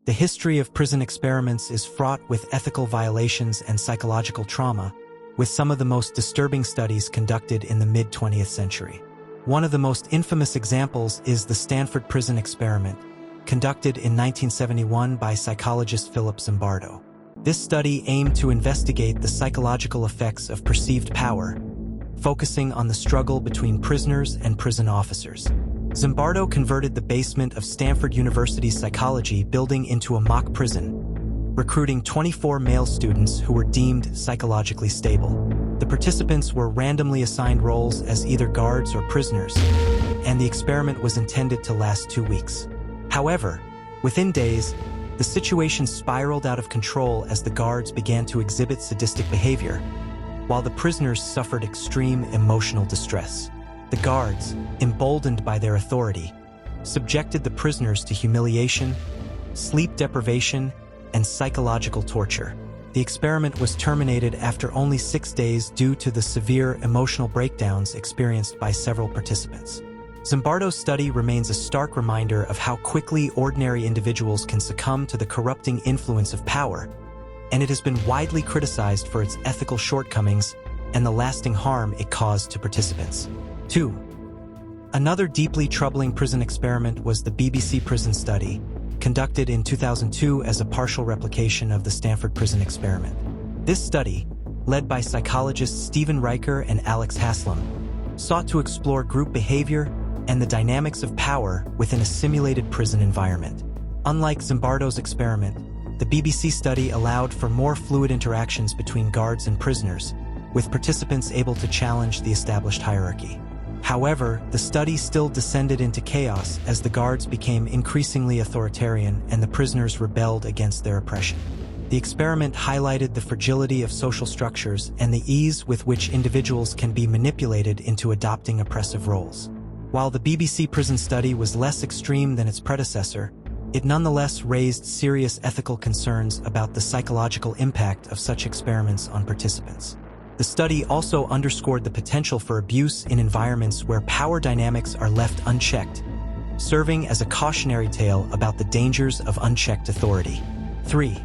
The history of prison experiments is fraught with ethical violations and psychological trauma, with some of the most disturbing studies conducted in the mid-20th century. One of the most infamous examples is the Stanford Prison Experiment, conducted in 1971 by psychologist Philip Zimbardo. This study aimed to investigate the psychological effects of perceived power, focusing on the struggle between prisoners and prison officers. Zimbardo converted the basement of Stanford University's psychology building into a mock prison, recruiting 24 male students who were deemed psychologically stable. The participants were randomly assigned roles as either guards or prisoners, and the experiment was intended to last 2 weeks. However, within days, the situation spiraled out of control as the guards began to exhibit sadistic behavior, while the prisoners suffered extreme emotional distress. The guards, emboldened by their authority, subjected the prisoners to humiliation, sleep deprivation, and psychological torture. The experiment was terminated after only 6 days due to the severe emotional breakdowns experienced by several participants. Zimbardo's study remains a stark reminder of how quickly ordinary individuals can succumb to the corrupting influence of power, and it has been widely criticized for its ethical shortcomings and the lasting harm it caused to participants. 2. Another deeply troubling prison experiment was the BBC Prison Study, conducted in 2002 as a partial replication of the Stanford Prison Experiment. This study, led by psychologists Stephen Riker and Alex Haslam, sought to explore group behavior and the dynamics of power within a simulated prison environment. Unlike Zimbardo's experiment, the BBC study allowed for more fluid interactions between guards and prisoners, with participants able to challenge the established hierarchy. However, the study still descended into chaos as the guards became increasingly authoritarian and the prisoners rebelled against their oppression. The experiment highlighted the fragility of social structures and the ease with which individuals can be manipulated into adopting oppressive roles. While the BBC Prison Study was less extreme than its predecessor, it nonetheless raised serious ethical concerns about the psychological impact of such experiments on participants. The study also underscored the potential for abuse in environments where power dynamics are left unchecked, serving as a cautionary tale about the dangers of unchecked authority. 3.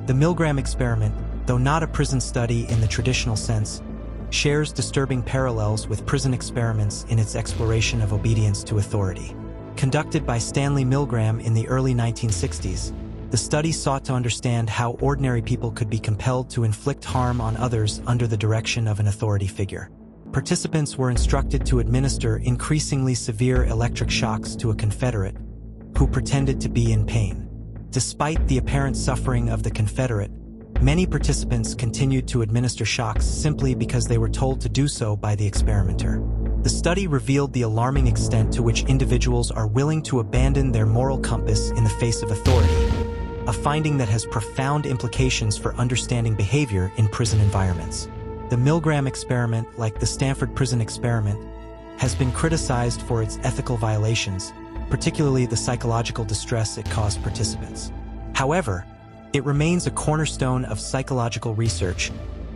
The Milgram experiment, though not a prison study in the traditional sense, shares disturbing parallels with prison experiments in its exploration of obedience to authority. Conducted by Stanley Milgram in the early 1960s, the study sought to understand how ordinary people could be compelled to inflict harm on others under the direction of an authority figure. Participants were instructed to administer increasingly severe electric shocks to a Confederate who pretended to be in pain. Despite the apparent suffering of the Confederate, many participants continued to administer shocks simply because they were told to do so by the experimenter. The study revealed the alarming extent to which individuals are willing to abandon their moral compass in the face of authority, a finding that has profound implications for understanding behavior in prison environments. The Milgram experiment, like the Stanford Prison Experiment, has been criticized for its ethical violations, particularly the psychological distress it caused participants. However, it remains a cornerstone of psychological research,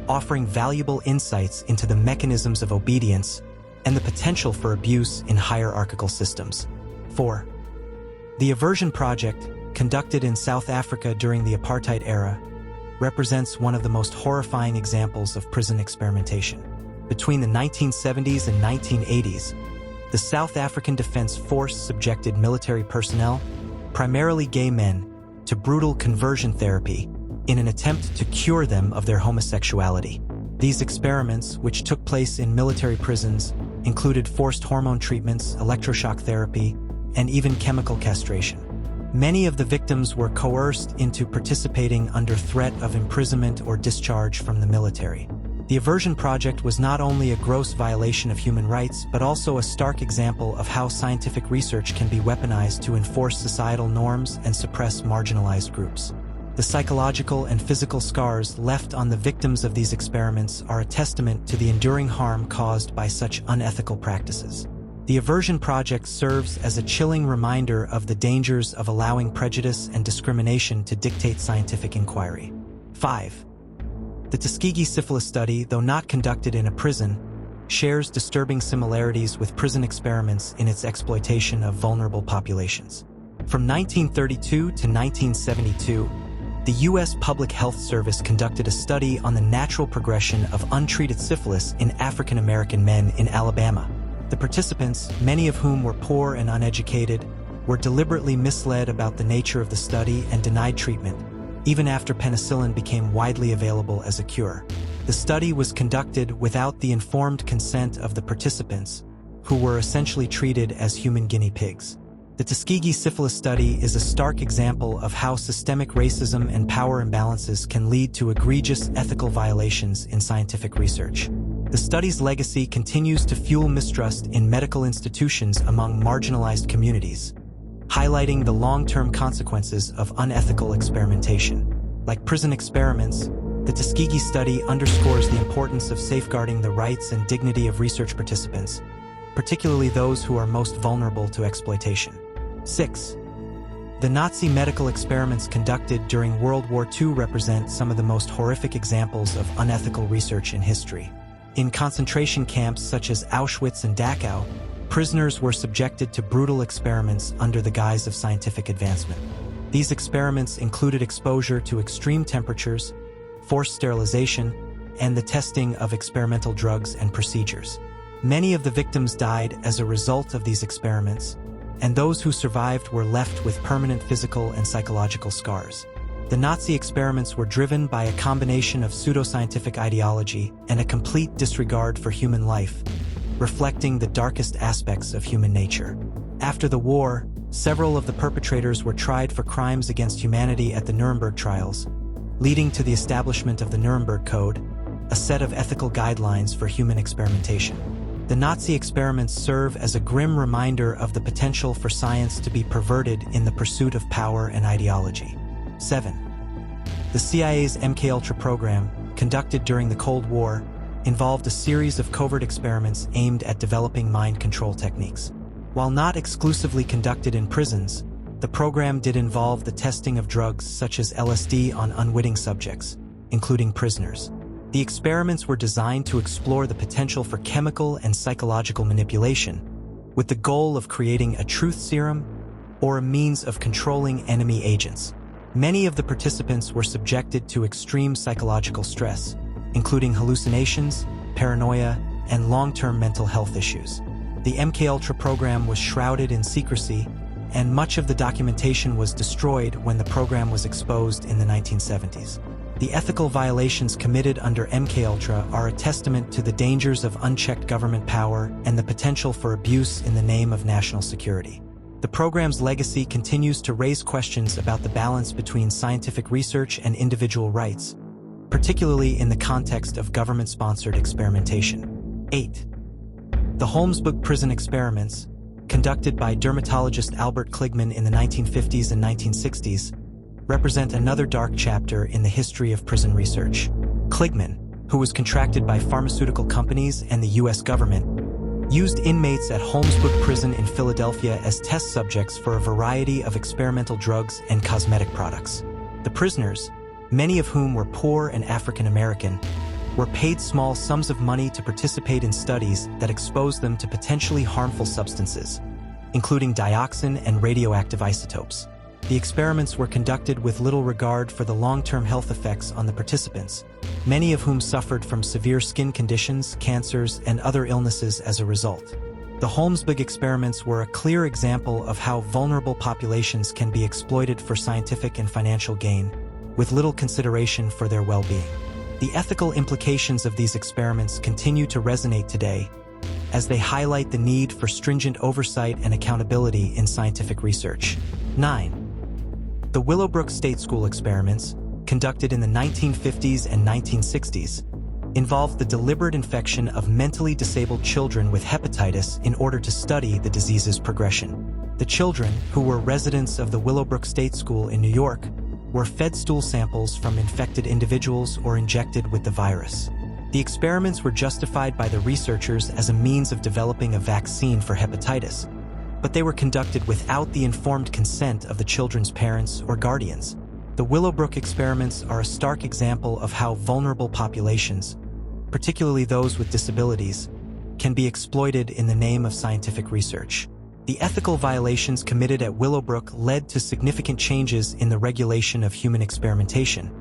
offering valuable insights into the mechanisms of obedience and the potential for abuse in hierarchical systems. 4. The Aversion Project, conducted in South Africa during the apartheid era, represents one of the most horrifying examples of prison experimentation. Between the 1970s and 1980s, the South African Defense Force subjected military personnel, primarily gay men, to brutal conversion therapy in an attempt to cure them of their homosexuality. These experiments, which took place in military prisons, included forced hormone treatments, electroshock therapy, and even chemical castration. Many of the victims were coerced into participating under threat of imprisonment or discharge from the military. The Aversion Project was not only a gross violation of human rights, but also a stark example of how scientific research can be weaponized to enforce societal norms and suppress marginalized groups. The psychological and physical scars left on the victims of these experiments are a testament to the enduring harm caused by such unethical practices. The Aversion Project serves as a chilling reminder of the dangers of allowing prejudice and discrimination to dictate scientific inquiry. 5. The Tuskegee Syphilis Study, though not conducted in a prison, shares disturbing similarities with prison experiments in its exploitation of vulnerable populations. From 1932 to 1972, the U.S. Public Health Service conducted a study on the natural progression of untreated syphilis in African American men in Alabama. The participants, many of whom were poor and uneducated, were deliberately misled about the nature of the study and denied treatment, even after penicillin became widely available as a cure. The study was conducted without the informed consent of the participants, who were essentially treated as human guinea pigs. The Tuskegee syphilis study is a stark example of how systemic racism and power imbalances can lead to egregious ethical violations in scientific research. The study's legacy continues to fuel mistrust in medical institutions among marginalized communities, highlighting the long-term consequences of unethical experimentation. Like prison experiments, the Tuskegee study underscores the importance of safeguarding the rights and dignity of research participants, particularly those who are most vulnerable to exploitation. 6. The Nazi medical experiments conducted during World War II represent some of the most horrific examples of unethical research in history. In concentration camps such as Auschwitz and Dachau, prisoners were subjected to brutal experiments under the guise of scientific advancement. These experiments included exposure to extreme temperatures, forced sterilization, and the testing of experimental drugs and procedures. Many of the victims died as a result of these experiments, and those who survived were left with permanent physical and psychological scars. The Nazi experiments were driven by a combination of pseudoscientific ideology and a complete disregard for human life, reflecting the darkest aspects of human nature. After the war, several of the perpetrators were tried for crimes against humanity at the Nuremberg trials, leading to the establishment of the Nuremberg Code, a set of ethical guidelines for human experimentation. The Nazi experiments serve as a grim reminder of the potential for science to be perverted in the pursuit of power and ideology. 7. The CIA's MKUltra program, conducted during the Cold War, involved a series of covert experiments aimed at developing mind control techniques. While not exclusively conducted in prisons, the program did involve the testing of drugs such as LSD on unwitting subjects, including prisoners. The experiments were designed to explore the potential for chemical and psychological manipulation, with the goal of creating a truth serum or a means of controlling enemy agents. Many of the participants were subjected to extreme psychological stress, including hallucinations, paranoia, and long-term mental health issues. The MKUltra program was shrouded in secrecy, and much of the documentation was destroyed when the program was exposed in the 1970s. The ethical violations committed under MKUltra are a testament to the dangers of unchecked government power and the potential for abuse in the name of national security. The program's legacy continues to raise questions about the balance between scientific research and individual rights, particularly in the context of government-sponsored experimentation. 8. The Holmesburg prison experiments, conducted by dermatologist Albert Kligman in the 1950s and 1960s, represent another dark chapter in the history of prison research. Kligman, who was contracted by pharmaceutical companies and the U.S. government, used inmates at Holmesburg Prison in Philadelphia as test subjects for a variety of experimental drugs and cosmetic products. The prisoners, many of whom were poor and African American, were paid small sums of money to participate in studies that exposed them to potentially harmful substances, including dioxin and radioactive isotopes. The experiments were conducted with little regard for the long-term health effects on the participants, many of whom suffered from severe skin conditions, cancers, and other illnesses as a result. The Holmesburg experiments were a clear example of how vulnerable populations can be exploited for scientific and financial gain, with little consideration for their well-being. The ethical implications of these experiments continue to resonate today, as they highlight the need for stringent oversight and accountability in scientific research. 9. The Willowbrook State School experiments, conducted in the 1950s and 1960s, involved the deliberate infection of mentally disabled children with hepatitis in order to study the disease's progression. The children, who were residents of the Willowbrook State School in New York, were fed stool samples from infected individuals or injected with the virus. The experiments were justified by the researchers as a means of developing a vaccine for hepatitis, but they were conducted without the informed consent of the children's parents or guardians. The Willowbrook experiments are a stark example of how vulnerable populations, particularly those with disabilities, can be exploited in the name of scientific research. The The ethical violations committed at Willowbrook led to significant changes in the regulation of human experimentation,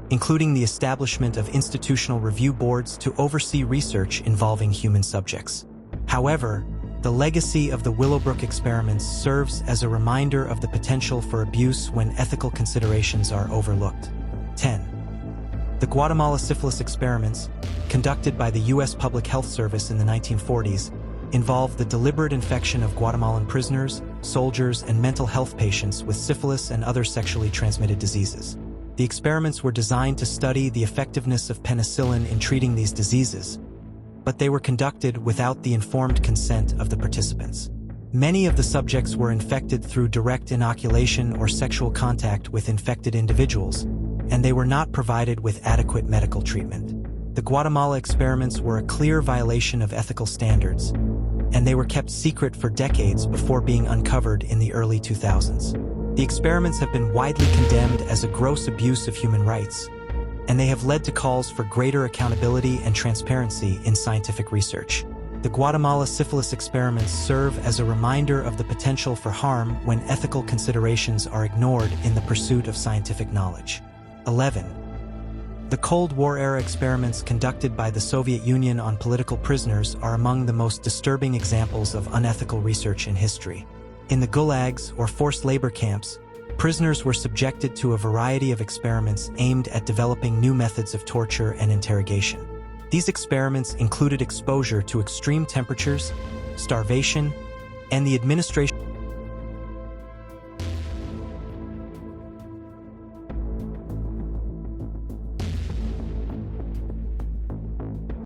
including the establishment of institutional review boards to oversee research involving human subjects. However, the legacy of the Willowbrook experiments serves as a reminder of the potential for abuse when ethical considerations are overlooked. 10. The Guatemala syphilis experiments, conducted by the U.S. Public Health Service in the 1940s, involved the deliberate infection of Guatemalan prisoners, soldiers, and mental health patients with syphilis and other sexually transmitted diseases. The experiments were designed to study the effectiveness of penicillin in treating these diseases, but they were conducted without the informed consent of the participants. Many of the subjects were infected through direct inoculation or sexual contact with infected individuals, and they were not provided with adequate medical treatment. The Guatemala experiments were a clear violation of ethical standards, and they were kept secret for decades before being uncovered in the early 2000s. The experiments have been widely condemned as a gross abuse of human rights, and they have led to calls for greater accountability and transparency in scientific research. The Guatemala syphilis experiments serve as a reminder of the potential for harm when ethical considerations are ignored in the pursuit of scientific knowledge. 11. The Cold War-era experiments conducted by the Soviet Union on political prisoners are among the most disturbing examples of unethical research in history. In the gulags, or forced labor camps, prisoners were subjected to a variety of experiments aimed at developing new methods of torture and interrogation. These experiments included exposure to extreme temperatures, starvation, and the administration